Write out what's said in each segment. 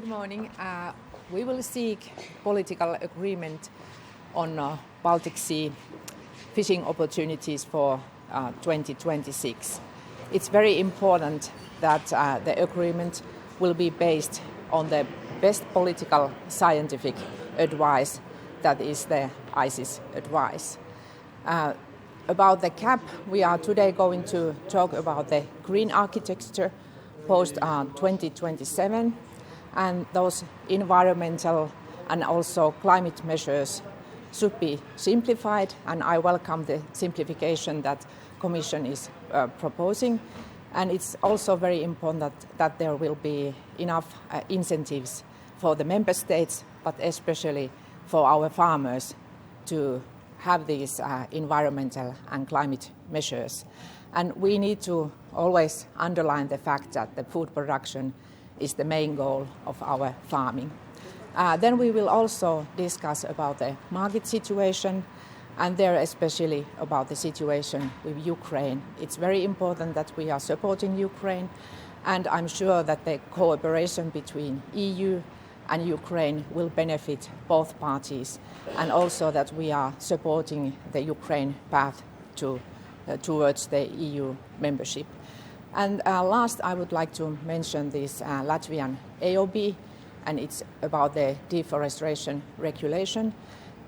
Good morning. We will seek political agreement on Baltic Sea fishing opportunities for 2026. It's very important that the agreement will be based on the best political scientific advice, that is the ICES advice. About the CAP, we are today going to talk about the green architecture post 2027, and those environmental and also climate measures should be simplified, and I welcome the simplification that Commission is proposing. And it's also very important that there will be enough incentives for the member states, but especially for our farmers, to have these environmental and climate measures. And we need to always underline the fact that the food production is the main goal of our farming. Then we will also discuss about the market situation, and there especially about the situation with Ukraine. It's very important that we are supporting Ukraine, and I'm sure that the cooperation between EU and Ukraine will benefit both parties, and also that we are supporting the Ukraine path towards the EU membership. And last, I would like to mention this Latvian AOB, and it's about the deforestation regulation.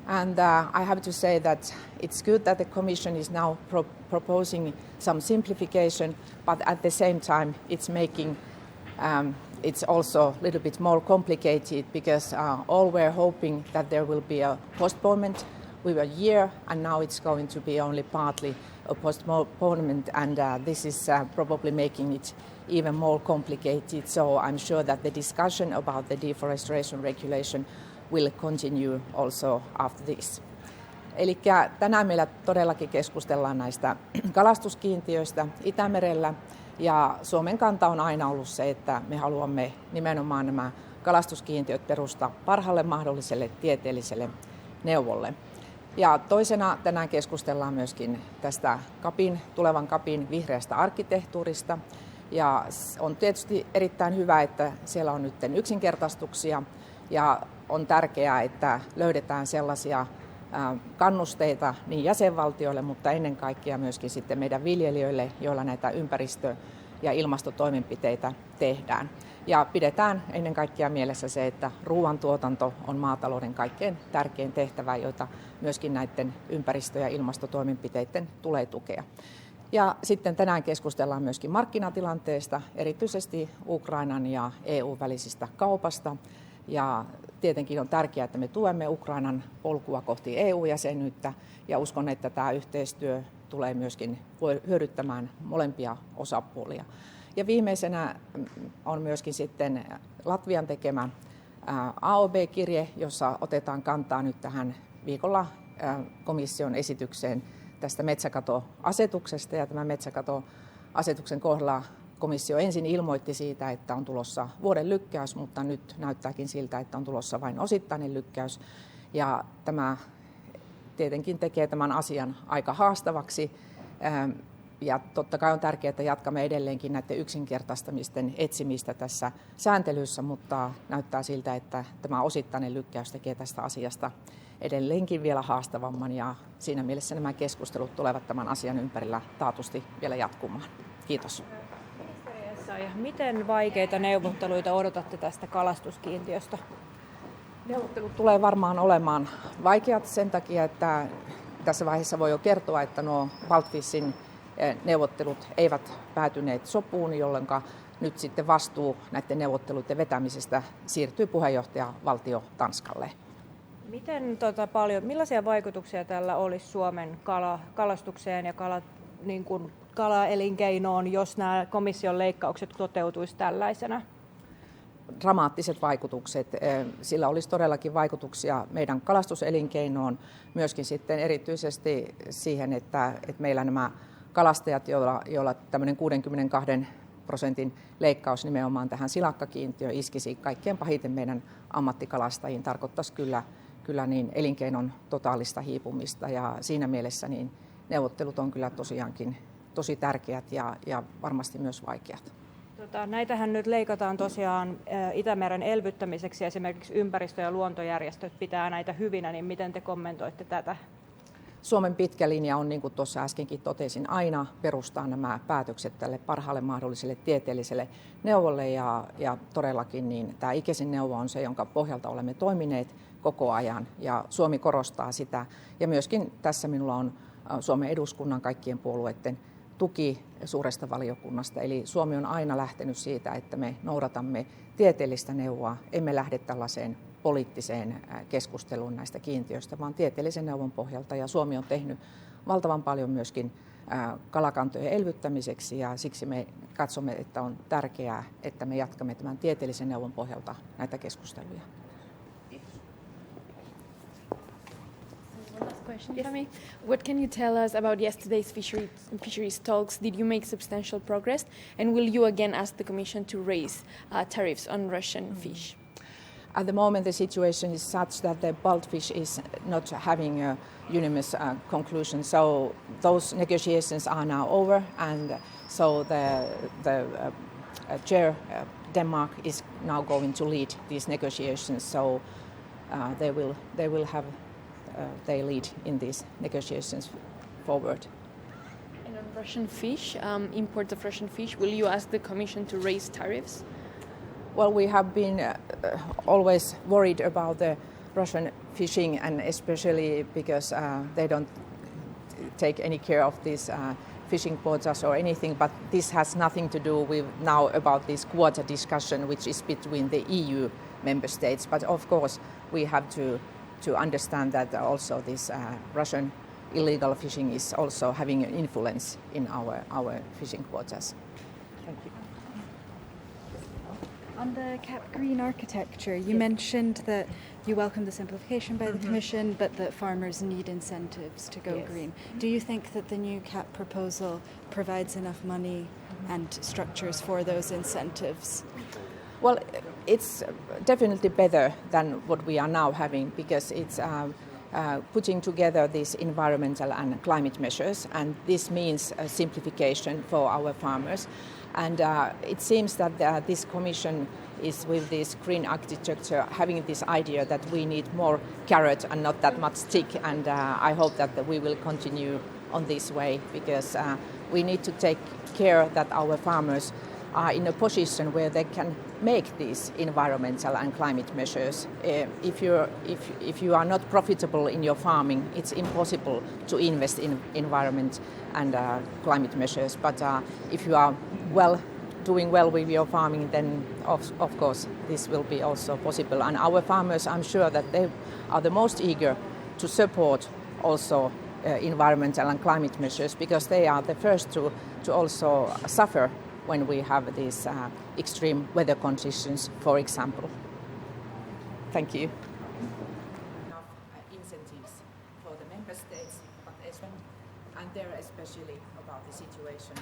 And I have to say that it's good that the Commission is now proposing some simplification, but at the same time it's making it's also a little bit more complicated, because all we're hoping that there will be a postponement with a year, and now it's going to be only partly a postponement, and this is probably making it even more complicated. So I'm sure that the discussion about the deforestation regulation will continue also after this. Eli tänään meillä todellakin keskustellaan näistä kalastuskiintiöistä Itämerellä, ja Suomen kanta on aina ollut se, että me haluamme nimenomaan nämä kalastuskiintiöt perustaa parhaalle mahdolliselle tieteelliselle neuvolle. Ja toisena tänään keskustellaan myöskin tästä tulevan CAPin vihreästä arkkitehtuurista. Ja on tietysti erittäin hyvä, että siellä on nyt yksinkertaistuksia, ja on tärkeää, että löydetään sellaisia kannusteita niin jäsenvaltioille, mutta ennen kaikkea myöskin sitten meidän viljelijöille, joilla näitä ympäristö- ja ilmastotoimenpiteitä tehdään. Ja pidetään ennen kaikkea mielessä se, että ruoantuotanto on maatalouden kaikkein tärkein tehtävä, jota myöskin näiden ympäristö- ja ilmastotoimenpiteiden tulee tukea. Ja sitten tänään keskustellaan myöskin markkinatilanteesta, erityisesti Ukrainan ja EU-välisistä kaupasta. Ja tietenkin on tärkeää, että me tuemme Ukrainan polkua kohti EU-jäsenyyttä, ja uskon, että tämä yhteistyö tulee myöskin hyödyttämään molempia osapuolia. Ja viimeisenä on myöskin sitten Latvian tekemä AOB-kirje, jossa otetaan kantaa nyt tähän viikolla komission esitykseen tästä metsäkatoasetuksesta. Ja tämän metsäkatoasetuksen kohdalla komissio ensin ilmoitti siitä, että on tulossa vuoden lykkäys, mutta nyt näyttääkin siltä, että on tulossa vain osittainen lykkäys. Ja tämä tietenkin tekee tämän asian aika haastavaksi. Ja totta kai on tärkeää, että jatkamme edelleenkin näiden yksinkertaistamisten etsimistä tässä sääntelyssä, mutta näyttää siltä, että tämä osittainen lykkäys tekee tästä asiasta edelleenkin vielä haastavamman, ja siinä mielessä nämä keskustelut tulevat tämän asian ympärillä taatusti vielä jatkumaan. Kiitos. Ministeri Essayah, miten vaikeita neuvotteluita odotatte tästä kalastuskiintiöstä? Neuvottelut tulee varmaan olemaan vaikeat sen takia, että tässä vaiheessa voi jo kertoa, että nuo Baltfishin neuvottelut eivät päätyneet sopuun, jolloin nyt sitten vastuu näiden neuvotteluiden vetämisestä siirtyy puheenjohtajavaltio Tanskalle. Millaisia vaikutuksia tällä olisi Suomen kalastukseen ja kalaelinkeinoon, jos nämä komission leikkaukset toteutuisi tällaisena? Dramaattiset vaikutukset. Sillä olisi todellakin vaikutuksia meidän kalastuselinkeinoon, myöskin sitten erityisesti siihen, että meillä nämä kalastajat, joilla tämmöinen 62% leikkaus nimenomaan tähän silakkakiintiöön iskisi kaikkein pahiten meidän ammattikalastajiin, tarkoittaisi kyllä niin elinkeinon totaalista hiipumista, ja siinä mielessä niin neuvottelut on kyllä tosiaankin tosi tärkeät ja varmasti myös vaikeat. Näitähän nyt leikataan tosiaan Itämeren elvyttämiseksi. Esimerkiksi ympäristö- ja luontojärjestöt pitää näitä hyvinä, niin miten te kommentoitte tätä? Suomen pitkä linja on, niin kuin tuossa äskenkin totesin, aina perustaa nämä päätökset tälle parhaalle mahdolliselle tieteelliselle neuvolle. Ja todellakin niin tämä ICESin neuvo on se, jonka pohjalta olemme toimineet koko ajan. Ja Suomi korostaa sitä. Ja myöskin tässä minulla on Suomen eduskunnan kaikkien puolueiden tuki suuresta valiokunnasta. Eli Suomi on aina lähtenyt siitä, että me noudatamme tieteellistä neuvoa, emme lähde tällaiseen poliittiseen keskusteluun näistä kiintiöistä, vaan tieteellisen neuvon pohjalta. Ja Suomi on tehnyt valtavan paljon myöskin kalakantojen elvyttämiseksi ja siksi me katsomme, että on tärkeää, että me jatkamme tämän tieteellisen neuvon pohjalta näitä keskusteluja. One last question for me. What can you tell us about yesterday's fisheries talks? Did you make substantial progress? And will you again ask the Commission to raise tariffs on Russian fish? At the moment, the situation is such that the Baltfish is not having a unanimous conclusion. So those negotiations are now over, and so the chair, Denmark, is now going to lead these negotiations. So they will have their lead in these negotiations forward. And on Russian fish, imports of Russian fish, will you ask the Commission to raise tariffs? Well, we have been always worried about the Russian fishing, and especially because they don't take any care of these fishing quotas or anything. But this has nothing to do with now about this quota discussion, which is between the EU member states. But of course, we have to understand that also this Russian illegal fishing is also having an influence in our fishing quotas. Thank you. On the CAP green architecture, you mentioned that you welcome the simplification by the Commission, but that farmers need incentives to go green. Do you think that the new CAP proposal provides enough money and structures for those incentives? Well, it's definitely better than what we are now having, because it's putting together these environmental and climate measures, and this means a simplification for our farmers. And it seems that this Commission is, with this green architecture, having this idea that we need more carrot and not that much stick. And I hope that we will continue on this way, because we need to take care that our farmers are in a position where they can make these environmental and climate measures. If you are not profitable in your farming, it's impossible to invest in environment and climate measures. But if you are doing well with your farming, then of course this will be also possible. And our farmers, I'm sure that they are the most eager to support also environmental and climate measures, because they are the first to also suffer when we have these extreme weather conditions, for example. Thank you. Enough incentives for the member states, but and there especially about the situation